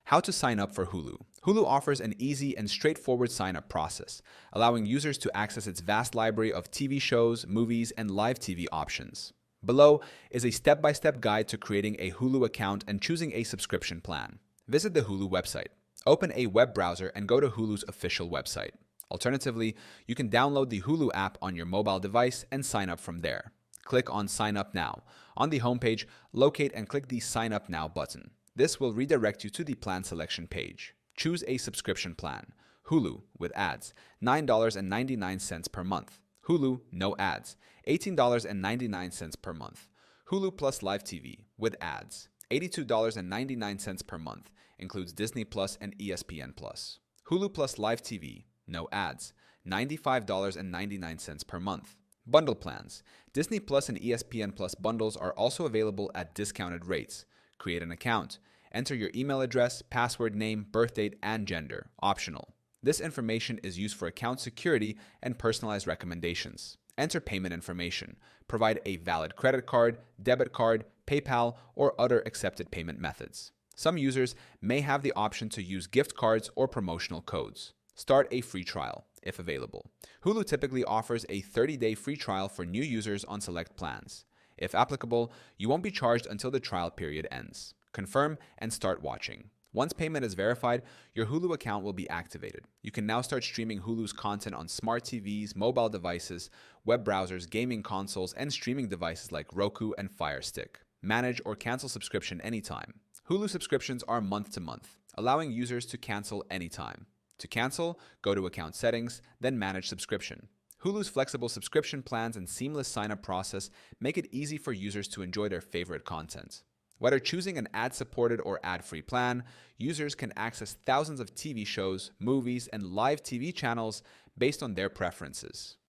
How to sign up for Hulu. Hulu offers an easy and straightforward sign-up process, allowing users to access its vast library of TV shows, movies, and live TV options. Below is a step-by-step guide to creating a Hulu account and choosing a subscription plan. Visit the Hulu website. Open a web browser and go to Hulu's official website. Alternatively, you can download the Hulu app on your mobile device and sign up from there. Click on Sign Up Now. On the homepage, locate and click the Sign Up Now button. This will redirect you to the plan selection page. Choose a subscription plan. Hulu with ads, $9.99 per month. Hulu no ads, $18.99 per month. Hulu Plus Live TV with ads, $82.99 per month. Includes Disney Plus and ESPN Plus. Hulu Plus Live TV, no ads, $95.99 per month. Bundle plans. Disney Plus and ESPN Plus bundles are also available at discounted rates. Create an account. Enter your email address, password name, birth date, and gender. Optional. This information is used for account security and personalized recommendations. Enter payment information. Provide a valid credit card, debit card, PayPal, or other accepted payment methods. Some users may have the option to use gift cards or promotional codes. Start a free trial, if available. Hulu typically offers a 30-day free trial for new users on select plans. If applicable, you won't be charged until the trial period ends. Confirm and start watching. Once payment is verified, your Hulu account will be activated. You can now start streaming Hulu's content on smart TVs, mobile devices, web browsers, gaming consoles, and streaming devices like Roku and Fire Stick. Manage or cancel subscription anytime. Hulu subscriptions are month to month, allowing users to cancel anytime. To cancel, go to Account Settings, then Manage Subscription. Hulu's flexible subscription plans and seamless sign-up process make it easy for users to enjoy their favorite content. Whether choosing an ad-supported or ad-free plan, users can access thousands of TV shows, movies, and live TV channels based on their preferences.